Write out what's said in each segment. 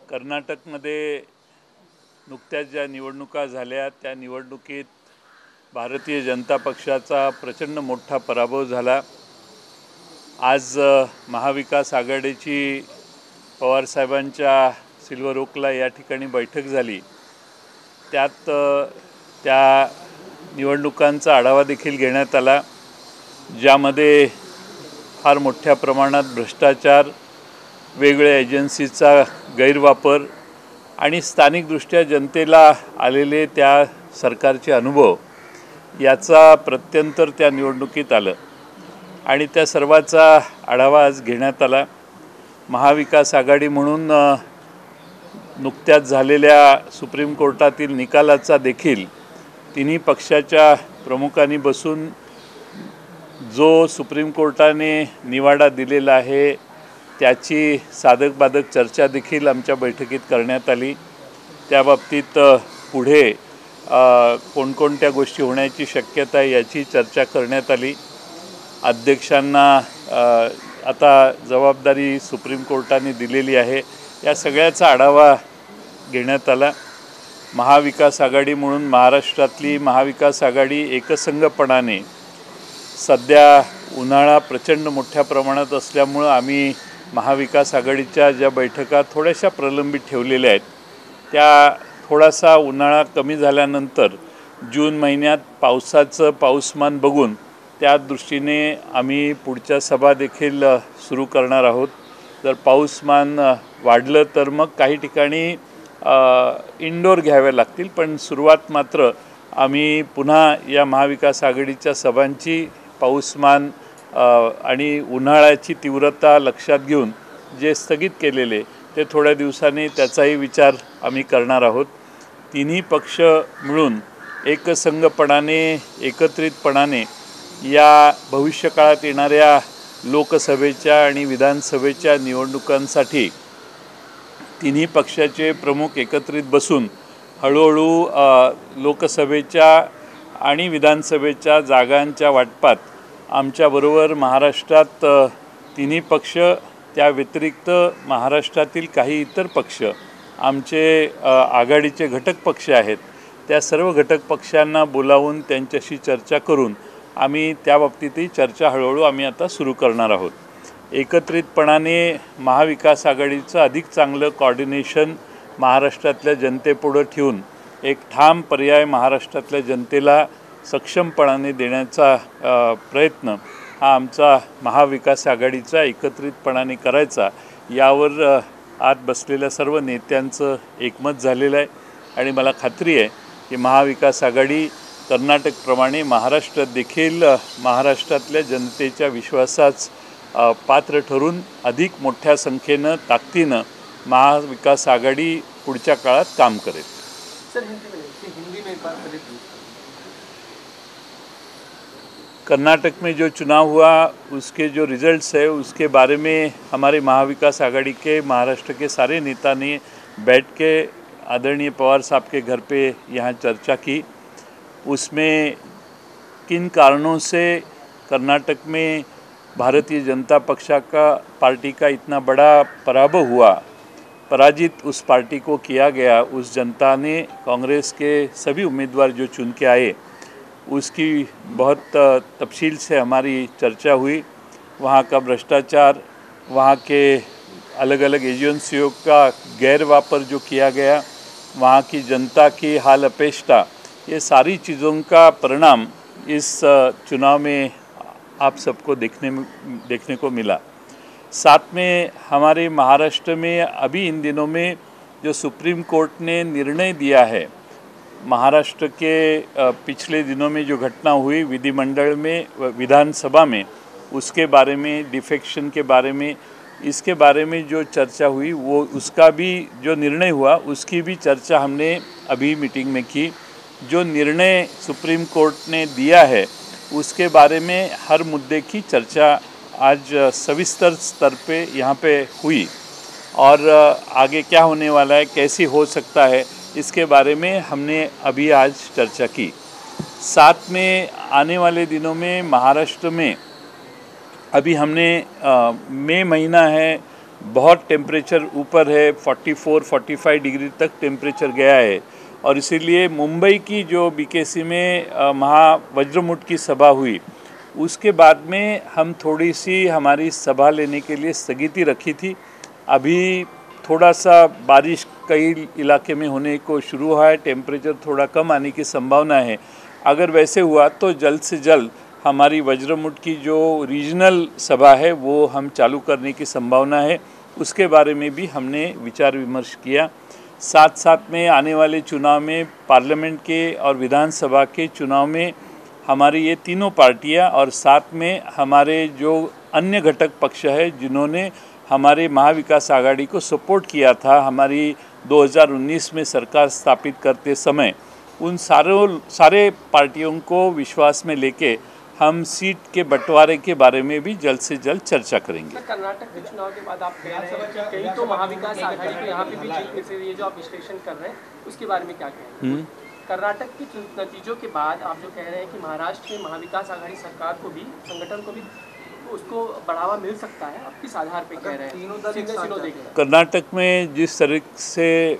कर्नाटकमध्ये नुकत्याच ज्या निवडणुका झाल्या त्या निवडणुकीत भारतीय जनता पक्षाचा प्रचंड मोठा पराभव झाला। आज महाविकास आघाडीची पवारसाहेबांच्या सिल्वर ओकला या ठिकाणी बैठक झाली। त्यात त्या निवडणुकांचा आढावा देखील घेण्यात आला, ज्यामध्ये फार मोठ्या प्रमाणात भ्रष्टाचार, वेगवेगळ्या एजन्सीचा गैरवापर आणि स्थानिकदृष्ट्या जनतेला आलेले त्या सरकारचे अनुभव याचा प्रत्यंतर त्या निवडणुकीत आलं आणि त्या सर्वाचा आढावा आज घेण्यात आला। महाविकास आघाडी म्हणून नुकत्याच झालेल्या सुप्रीम कोर्टातील निकालाचा देखील तिन्ही पक्षाच्या प्रमुखांनी बसून जो सुप्रीम कोर्टाने निवाडा दिलेला आहे त्याची साधक बाधक चर्चा देखील आमच्या बैठकीत करण्यात आली। त्या बाबतीत पुढे कोणकोणत्या गोष्टी होण्याची शक्यता आहे याची चर्चा करण्यात आली। अध्यक्षांना आता जबाबदारी सुप्रीम कोर्टाने दिलेली आहे, या सगळ्याचा आढावा घेण्यात आला। महाविकास आघाडी म्हणून महाराष्ट्रातली महाविकास आघाडी एकसंघपणाने सध्या उन्हाळा प्रचंड मोठ्या प्रमाणात असल्यामुळं आम्ही महाविकास आघाडीच्या ज्या बैठका थोड्याशा प्रलंबित ठेवलेल्या आहेत त्या थोडासा उन्हाळा कमी झाल्यानंतर जून महिन्यात पाऊसमान बघून त्या दृष्टीने आम्ही पुढच्या सभा देखील सुरू करणार आहोत। जर पाऊसमान वाढलं तर मग काही ठिकाणी इंडोर घ्याव्या लागतील, पण सुरुवात मात्र आम्ही पुन्हा या महाविकास आघाडीच्या सभांची पाऊसमान आणि उन्हाळ्याची तीव्रता लक्षात घेऊन जे स्थगित केलेले ते थोड्या दिवसांनी त्याचाही विचार आम्ही करणार आहोत। तिन्ही पक्ष मिळून एकसंघपणाने एकत्रितपणाने या भविष्यकाळात येणाऱ्या लोकसभेच्या आणि विधानसभेच्या निवडणुकांसाठी तिन्ही पक्षाचे प्रमुख एकत्रित बसून हळूहळू लोकसभेच्या आणि विधानसभेच्या जागांच्या वाटपात आमच्याबरोबर महाराष्ट्रात तिन्ही पक्ष, त्या व्यतिरिक्त महाराष्ट्रातील काही इतर पक्ष, आमचे आघाडीचे घटक पक्ष आहेत, त्या सर्व घटक पक्षांना बोलावून त्यांच्याशी चर्चा करून आम्ही त्या बाबतीतही चर्चा हळूहळू आम्ही आता सुरू करणार आहोत। एकत्रितपणाने महाविकास आघाडीचं अधिक चांगलं कोऑर्डिनेशन महाराष्ट्रातल्या जनतेपुढं ठेवून एक ठाम पर्याय महाराष्ट्रातल्या जनतेला सक्षमपणाने देण्याचा प्रयत्न हा आमचा महाविकास आघाडीचा एकत्रितपणाने करायचा, यावर आत बसलेल्या सर्व नेत्यांचं एकमत झालेलं आहे आणि मला खात्री आहे की महाविकास आघाडी कर्नाटकप्रमाणे महाराष्ट्रात देखील महाराष्ट्रातल्या जनतेच्या विश्वासास पात्र ठरून अधिक मोठ्या संख्येनं ताकदीनं महाविकास आघाडी पुढच्या काळात काम करेल। कर्नाटक में जो चुनाव हुआ उसके जो रिजल्ट्स है उसके बारे में हमारे महाविकास आघाड़ी के महाराष्ट्र के सारे नेता ने बैठ के आदरणीय पवार साहब के घर पे यहाँ चर्चा की। उसमें किन कारणों से कर्नाटक में भारतीय जनता पार्टी का इतना बड़ा पराभव हुआ, पराजित उस पार्टी को किया गया, उस जनता ने कांग्रेस के सभी उम्मीदवार जो चुन के आए उसकी बहुत तफसील से हमारी चर्चा हुई। वहाँ का भ्रष्टाचार, वहाँ के अलग अलग एजेंसियों का गैरवापर जो किया गया, वहाँ की जनता की हाल अपेष्टा, ये सारी चीज़ों का परिणाम इस चुनाव में आप सबको देखने को मिला। साथ में हमारे महाराष्ट्र में अभी इन दिनों में जो सुप्रीम कोर्ट ने निर्णय दिया है, महाराष्ट्र के पिछले दिनों में जो घटना हुई विधिमंडल में, विधानसभा में, उसके बारे में, डिफेक्शन के बारे में, इसके बारे में जो चर्चा हुई वो उसका भी जो निर्णय हुआ उसकी भी चर्चा हमने अभी मीटिंग में की। जो निर्णय सुप्रीम कोर्ट ने दिया है उसके बारे में हर मुद्दे की चर्चा आज सविस्तर स्तर पे यहाँ पे हुई और आगे क्या होने वाला है, कैसे हो सकता है, इसके बारे में हमने अभी आज चर्चा की। साथ में आने वाले दिनों में महाराष्ट्र में अभी हमने मई महीना है बहुत टेम्परेचर ऊपर है, 44-45 डिग्री तक टेम्परेचर गया है। और इसीलिए मुंबई की जो बीकेसी में महावज्रमुठ की सभा हुई, उसके बाद में हम थोड़ी सी हमारी सभा लेने के लिए स्थगिति रखी थी। अभी थोड़ा सा बारिश कई इलाके में होने को शुरू हुआ है, टेम्परेचर थोड़ा कम आने की संभावना है। अगर वैसे हुआ तो जल्द से जल्द हमारी वज्रमुठ की जो रीजनल सभा है वो हम चालू करने की संभावना है। उसके बारे में भी हमने विचार विमर्श किया। साथ साथ में आने वाले चुनाव में, पार्लियामेंट के और विधानसभा के चुनाव में हमारी ये तीनों पार्टियां और साथ में हमारे जो अन्य घटक पक्ष है जिन्होंने हमारे महाविकास आघाड़ी को सपोर्ट किया था हमारी 2019 में सरकार स्थापित करते समय, उन सारे पार्टियों को विश्वास में लेके हम सीट के बंटवारे के बारे में भी जल्द से जल्द चर्चा करेंगे। कर्नाटक के चुनाव के बाद आप कह रहे हैं कि कहीं तो महाविकास आघाड़ी को यहाँ पे भी जीत में से, ये जो आप विश्लेषण कर रहे हैं उसके बारे में क्या कहें? कर्नाटक के नतीजों के बाद आप जो कह रहे हैं कि महाराष्ट्र में महाविकास आघाड़ी सरकार को भी, संगठन को भी उसको बढ़ावा मिल सकता है, आप किस आधार पे कह रहे हैं? कर्नाटक में जिस तरह से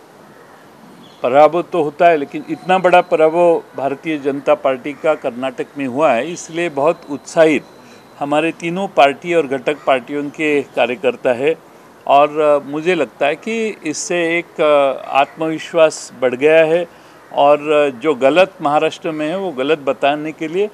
पराभव तो होता है, लेकिन इतना बड़ा पराभव भारतीय जनता पार्टी का कर्नाटक में हुआ है, इसलिए बहुत उत्साहित हमारे तीनों पार्टी और घटक पार्टियों के कार्यकर्ता है। और मुझे लगता है कि इससे एक आत्मविश्वास बढ़ गया है और जो गलत महाराष्ट्र में है वो गलत बताने के लिए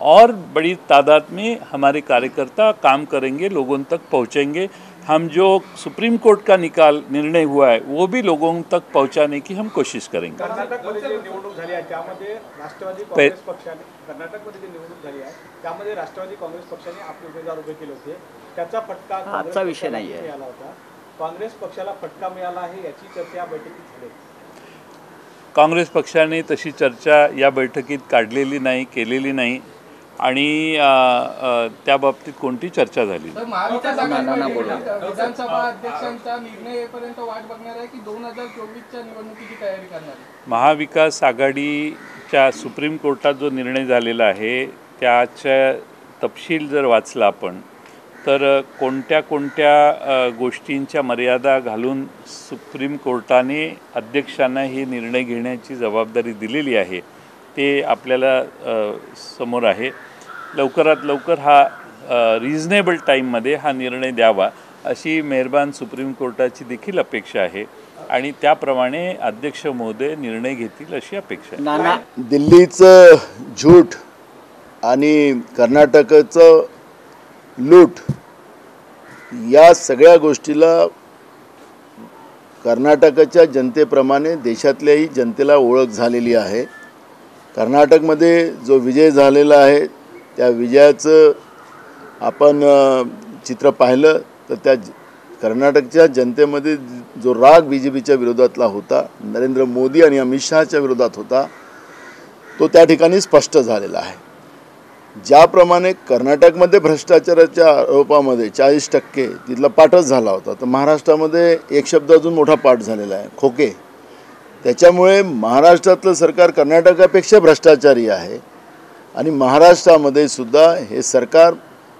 और बड़ी तादाद में हमारे कार्यकर्ता काम करेंगे, लोगों तक पहुंचेंगे। हम जो सुप्रीम कोर्ट का निर्णय हुआ है वो भी लोगों तक पहुंचाने की हम कोशिश करेंगे। कर्नाटकमध्ये जी निवडणूक झाली आहे त्यामध्ये राष्ट्रवादी काँग्रेस पक्षाने कर्नाटकमध्ये जी निवडणूक झाली आहे त्यामध्ये राष्ट्रवादी काँग्रेस पक्षाने आपले उमेदवार उभे केले होते, त्याचा फटका आजचा विषय नाही आहे। मिळाला होता। काँग्रेस पक्षाला फटका मिळाला आहे याची चर्चा या बैठकीत झाली। काँग्रेस पक्षाने तशी चर्चा या बैठकीत काढलेली नाही, केलेली नाही आणि त्या बाबतीत कोणती चर्चा झाली। विधानसभा अध्यक्षांचा निर्णय येईपर्यंत वाट बघणार आहे की 2024च्या निवडणुकीची तयारी करणार आहे? महाविकास आघाडीच्या सुप्रीम कोर्टात जो निर्णय झालेला आहे त्याचा तपशील जर वाचला आपण तर कोणत्या कोणत्या गोष्टींच्या मर्यादा घालून सुप्रीम कोर्टाने अध्यक्षांना हे निर्णय घेण्याची जबाबदारी दिलेली आहे ते आपल्याला समोर आहे। लवकरात लवकर हा रिझनेबल टाईममध्ये हा निर्णय द्यावा अशी मेहरबान सुप्रीम कोर्टाची देखील अपेक्षा आहे आणि त्याप्रमाणे अध्यक्ष महोदय निर्णय घेतील अशी अपेक्षा आहे। दिल्लीचं झूठ आणि कर्नाटकचं लूट या सगळ्या गोष्टीला कर्नाटकाच्या जनतेप्रमाणे देशातल्याही जनतेला ओळख झालेली आहे। कर्नाटकमध्ये जो विजय झालेला आहे त्या विजयाचं आपण चित्र पाहिलं तर त्या कर्नाटकच्या जनतेमध्ये जो राग बीजेपीच्या विरोधातला होता, नरेंद्र मोदी आणि अमित शहाच्या विरोधात होता, तो त्या ठिकाणी स्पष्ट झालेला आहे। ज्याप्रमाणे कर्नाटकमध्ये भ्रष्टाचाराच्या आरोपामध्ये 40% तिथला पाठच झाला होता, तर महाराष्ट्रामध्ये एक शब्द अजून मोठा पाठ झालेला आहे, खोके। त्याच्यामुळे महाराष्ट्रातलं सरकार कर्नाटकापेक्षा भ्रष्टाचारी आहे आणि महाराष्ट्रामध्ये सुद्धा हे सरकार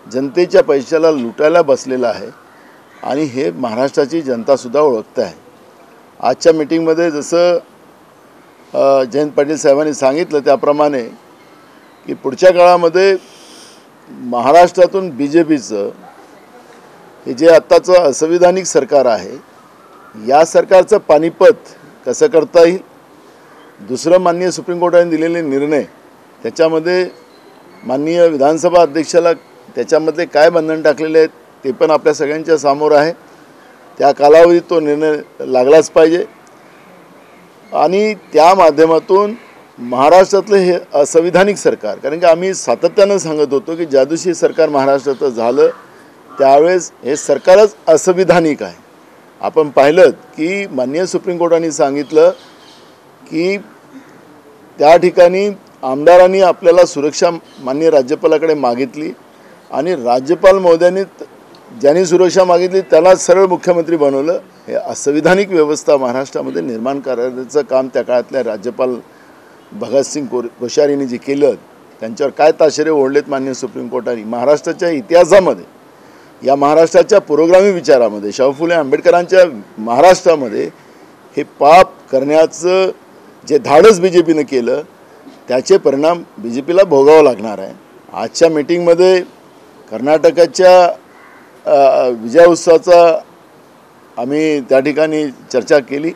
जनतेच्या पैशाला लुटायला बसलेलं आहे आणि हे महाराष्ट्राची जनतासुद्धा ओळखते आहे। आजच्या मीटिंगमध्ये जसं जयंत पाटील साहेबांनी सांगितलं त्याप्रमाणे की पुढच्या काळामध्ये महाराष्ट्रातून बीजेपीचं हे जे आत्ताचं असंविधानिक सरकार आहे या सरकारचं पानिपत कसं करता येईल, दुसरं माननीय सुप्रीम कोर्टाने दिलेले निर्णय त्याच्यामध्ये माननीय विधानसभा अध्यक्षाला त्याच्यामध्ये काय बंधन टाकलेले आहेत ते पण आपल्या सगळ्यांच्या समोर आहे। त्या कालावधीत तो निर्णय लागलाच पाहिजे आणि त्या माध्यमातून महाराष्ट्रातलं हे असंविधानिक सरकार, कारण की आम्ही सातत्यानं सांगत होतो की ज्या दिवशी सरकार महाराष्ट्रात झालं त्यावेळेस हे सरकारच असंविधानिक आहे। आपण पाहिलं की माननीय सुप्रीम कोर्टाने सांगितलं की त्या ठिकाणी आमदारांनी आपल्याला सुरक्षा माननीय राज्यपालाकडे मागितली आणि राज्यपाल महोदयांनी ज्यांनी सुरक्षा मागितली त्याला सरळ मुख्यमंत्री बनवलं। हे असंविधानिक व्यवस्था महाराष्ट्रामध्ये निर्माण करण्याचं काम त्या काळातल्या राज्यपाल भगतसिंग कोश्यारींनी जे केलं त्यांच्यावर काय ताशेरे ओढलेत माननीय सुप्रीम कोर्टाने। महाराष्ट्राच्या इतिहासामध्ये या महाराष्ट्राच्या पुरोगामी विचारामध्ये शाहू फुले आंबेडकरांच्या महाराष्ट्रामध्ये हे पाप करण्याचं जे धाडस बी जे पीनं केलं त्याचे परिणाम बी जे पीला भोगावं लागणार आहे. आजच्या मीटिंगमध्ये कर्नाटकाच्या विजय उत्सवाचा आम्ही त्या ठिकाणी चर्चा केली.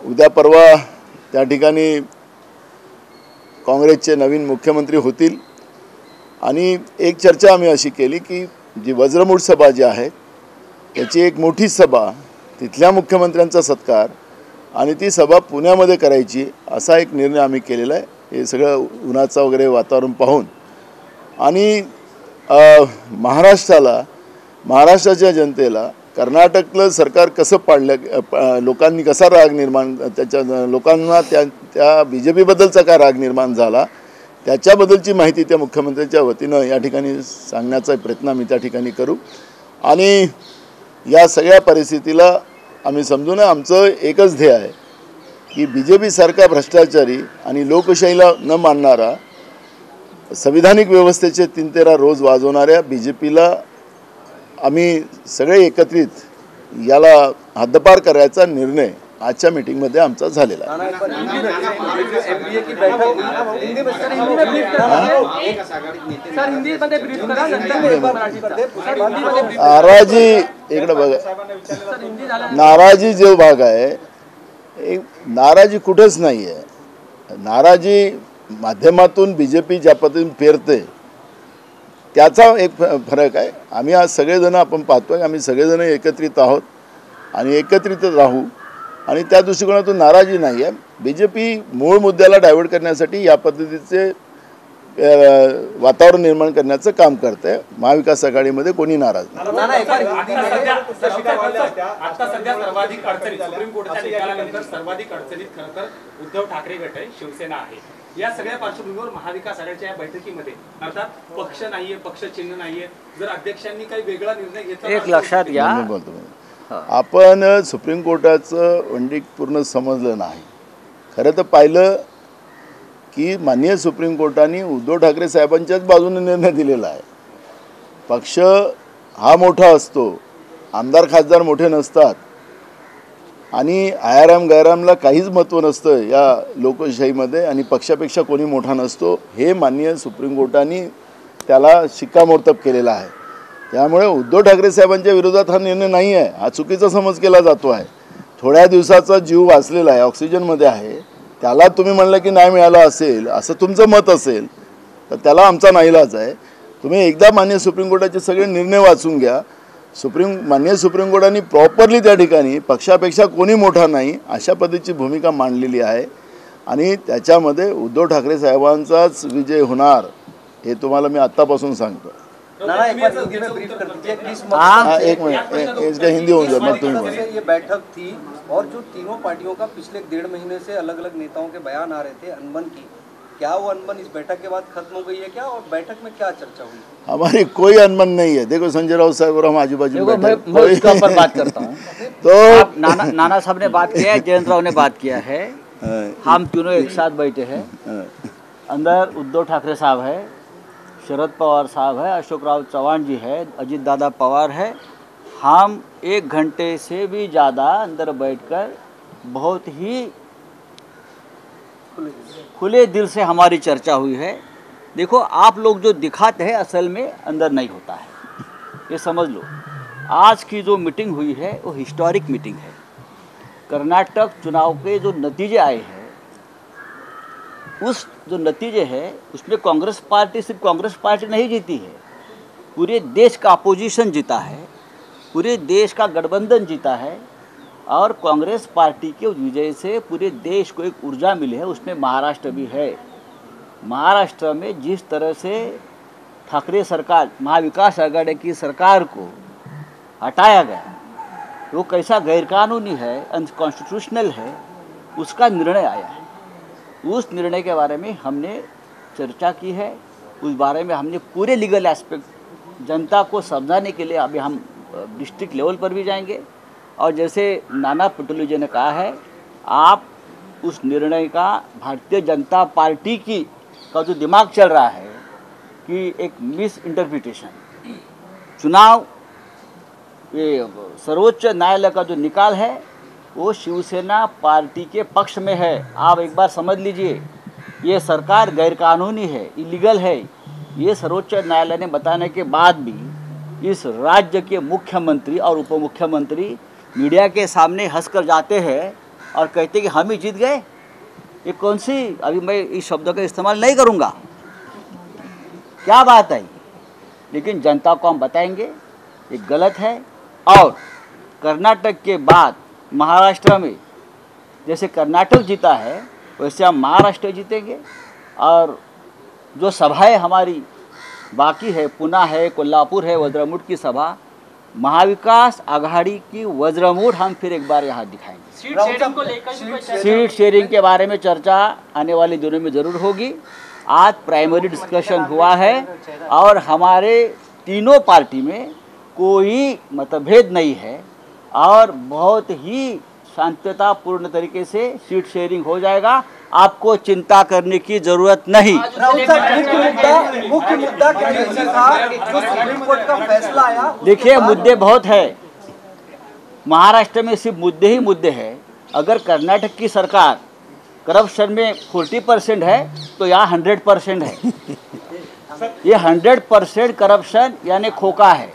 उद्या परवा त्या ठिकाणी काँग्रेसचे नवीन मुख्यमंत्री होतील आणि एक चर्चा आम्ही अशी केली की जी वज्रमूठ सभा जी आहे त्याची एक मोठी सभा, तिथल्या मुख्यमंत्र्यांचा सत्कार आणि ती सभा पुण्यामध्ये करायची असा एक निर्णय आम्ही केलेला आहे. हे सगळं उन्हाचं वगैरे वातावरण पाहून आणि महाराष्ट्राच्या जनतेला कर्नाटकलं सरकार कसं पाडलं, लोकांनी कसा राग निर्माण, त्याच्या लोकांना त्या बी जे पीबद्दलचा काय राग निर्माण झाला त्याच्याबद्दलची माहिती त्या मुख्यमंत्र्यांच्या वतीनं या ठिकाणी सांगण्याचा प्रयत्न आम्ही त्या ठिकाणी करू. आणि या सगळ्या परिस्थितीला आम्ही समजून आमचं एकच ध्येय आहे की बी जे पीसारखा भ्रष्टाचारी आणि लोकशाहीला न मानणारा, संविधानिक व्यवस्थेचे 3-13 रोज वाजवणाऱ्या बी जे पीला आम्ही सगळे एकत्रित याला हद्दपार करायचा निर्णय आजच्या मीटिंगमध्ये आमचा झालेला आहे. नाराजी इकडे बघा, नाराजी जो भाग आहे नाराजी कुठेच नाही आहे. नाराजी माध्यमातून बी जे पी ज्या पद्धतीने पेरते त्याचा एक फरक आहे. आम्ही आज सगळेजण आपण पाहतोय आम्ही सगळेजण एकत्रित आहोत आणि एकत्रितच राहू आणि त्या दृष्टिकोनातून नाराजी नाही आहे. बी जे पी मूळ मुद्द्याला डायव्हर्ट करण्यासाठी या पद्धतीचे वातावरण निर्माण करण्याचं काम करते. महाविकास आघाडीमध्ये कोणी नाराज नाही. सर्वाधिक अडचणीत सुप्रीम कोर्टाच्या निकालानंतर सर्वाधिक अडचणीत खरं तर उद्धव ठाकरे गट आहे, शिवसेना आहे. या सगळ्या पार्श्वभूमीवर महाविकास आघाडीच्या या बैठकीमध्ये अर्थात पक्ष नाहीये, पक्ष चिन्ह नाहीये, जर अध्यक्षांनी काही वेगळा निर्णय घेतला एक लक्षात घ्या, आपण सुप्रीम कोर्टाचं वंडिक पूर्ण समजलं नाही. खरं तर पाहिलं की माननीय सुप्रीम कोर्टाने उद्धव ठाकरे साहेबांच्याच बाजूने निर्णय दिलेला आहे. पक्ष हा मोठा असतो, आमदार खासदार मोठे नसतात आणि आयाराम गैरामला काहीच महत्त्व नसतं या लोकशाहीमध्ये आणि पक्षापेक्षा कोणी मोठा नसतो हे माननीय सुप्रीम कोर्टाने त्याला शिक्कामोर्तब केलेला आहे. त्यामुळे उद्धव ठाकरे साहेबांच्या विरोधात हा निर्णय नाही आहे, हा चुकीचा समज केला जातो आहे. थोड्या दिवसाचा जीव वाचलेला आहे, ऑक्सिजनमध्ये आहे, त्याला तुम्ही म्हणलं की नाही मिळालं असेल असं तुमचं मत असेल तर त्याला आमचा नाईलाज आहे. तुम्ही एकदा माननीय सुप्रीम कोर्टाचे सगळे निर्णय वाचून घ्या. माननीय सुप्रीम कोर्टाने प्रॉपरली त्या ठिकाणी पक्षापेक्षा कोणी मोठा नाही अशा पद्धतीची भूमिका मांडलेली आहे आणि त्याच्यामध्ये उद्धव ठाकरे साहेबांचाच विजय होणार हे तुम्हाला मी आत्तापासून सांगतो. एक मिनट, इसका हिंदी हो जाए मत तुम्हें. ये बैठक थी और जो तीनों पार्टियों का पिछले 1.5 महीने से अलग अलग नेताओं के बयान आ रहे थे अनबन की, क्या वो अनबन इस बैठक के बाद खत्म हो गई है क्या, और बैठक में क्या चर्चा हुई? हमारी कोई अनबन नहीं है. देखो संजय राउत साहब और हम आजू बाजू मैं उसके ऊपर बात करता हूँ. तो नाना साहब ने बात किया है, जयंत राव ने बात किया है, हम तीनों एक साथ बैठे हैं. अंदर उद्धव ठाकरे साहब है, शरद पवार साहब है, अशोक राव चौहान जी है, अजीत दादा पवार है. हम 1 घंटे से भी ज़्यादा अंदर बैठकर बहुत ही खुले दिल से हमारी चर्चा हुई है. देखो आप लोग जो दिखाते हैं असल में अंदर नहीं होता है, ये समझ लो. आज की जो मीटिंग हुई है वो हिस्टोरिक मीटिंग है. कर्नाटक चुनाव के जो नतीजे आए हैं उस जो नतीजे हैं उसमें कांग्रेस पार्टी सिर्फ कांग्रेस पार्टी नहीं जीती है, पूरे देश का अपोजिशन जीता है, पूरे देश का गठबंधन जीता है और कांग्रेस पार्टी के विजय से पूरे देश को एक ऊर्जा मिली है. उसमें महाराष्ट्र भी है. महाराष्ट्र में जिस तरह से ठाकरे सरकार महाविकास आघाड़ी की सरकार को हटाया गया वो कैसा गैरकानूनी है, अनकॉन्स्टिट्यूशनल है, उसका निर्णय आया है. उस निर्णय के बारे में हमने चर्चा की है. उस बारे में हमने पूरे लीगल एस्पेक्ट जनता को समझाने के लिए अभी हम डिस्ट्रिक्ट लेवल पर भी जाएंगे. और जैसे नाना पटोले जी ने कहा है, आप उस निर्णय का भारतीय जनता पार्टी का जो दिमाग चल रहा है कि एक मिस इंटरप्रिटेशन, चुनाव, ये सर्वोच्च न्यायालय का जो निकाल है वो शिवसेना पार्टी के पक्ष में है। आप एक बार समझ लीजिए, ये सरकार गैरकानूनी है, इलीगल है। ये सर्वोच्च न्यायालय ने बताने के बाद भी इस राज्य के मुख्यमंत्री और उप मुख्यमंत्री मीडिया के सामने हंसकर जाते हैं और कहते कि हम ही जीत गए। ये कौन सी, अभी मैं इस शब्द का इस्तेमाल नहीं करूँगा, क्या बात है। लेकिन जनता को हम बताएंगे ये गलत है। और कर्नाटक के बाद महाराष्ट्र में जैसे कर्नाटक जीता है वैसे हम महाराष्ट्र जीतेंगे। और जो सभाएं हमारी बाकी है, पुणे है, कोल्हापुर है, वज्रमूठ की सभा, महाविकास आघाड़ी की वज्रमूठ हम फिर एक बार यहाँ दिखाएंगे। सीट शेयरिंग को लेकर सीट शेयरिंग के बारे में चर्चा आने वाले दिनों में ज़रूर होगी। आज प्राइमरी डिस्कशन हुआ है और हमारे तीनों पार्टी में कोई मतभेद नहीं है और बहुत ही शांततापूर्ण तरीके से सीट शेयरिंग हो जाएगा। आपको चिंता करने की जरूरत नहीं। मुख्य मुद्दा क्या था जो सुप्रीम कोर्ट का फैसला आया? देखिए, मुद्दे बहुत है। महाराष्ट्र में सिर्फ मुद्दे ही मुद्दे हैं। अगर कर्नाटक की सरकार करप्शन में 40% है तो यहाँ 100% है। ये 100% करप्शन यानी खोखा है।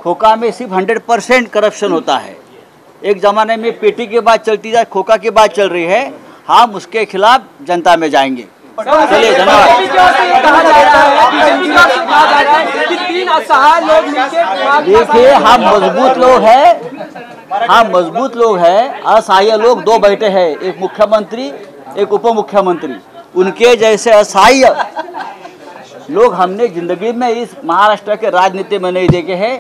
खोखा में सिर्फ 100% करप्शन होता है। एक ज़माने में पेटी के बाद चलती जाए, खोखा के बाद चल रही है। हम उसके खिलाफ जनता में जाएंगे। चलिए, धन्यवाद। देखिए, हम मजबूत लोग हैं, हम मजबूत लोग हैं। असहाय लोग दो बैठे हैं, एक मुख्यमंत्री एक उप मुख्यमंत्री। उनके जैसे असहाय लोग हमने जिंदगी में इस महाराष्ट्र के राजनीति में नहीं देखे हैं।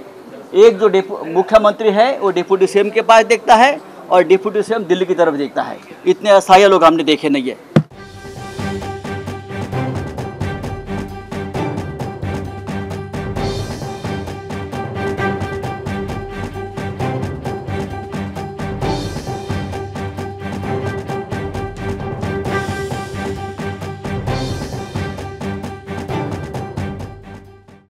एक जो मुख्यमंत्री है वो डिप्टी सीएम के पास देखता है और डिप्टी सीएम दिल्ली की तरफ देखता है। इतने असहाय लोग हमने देखे नहीं है।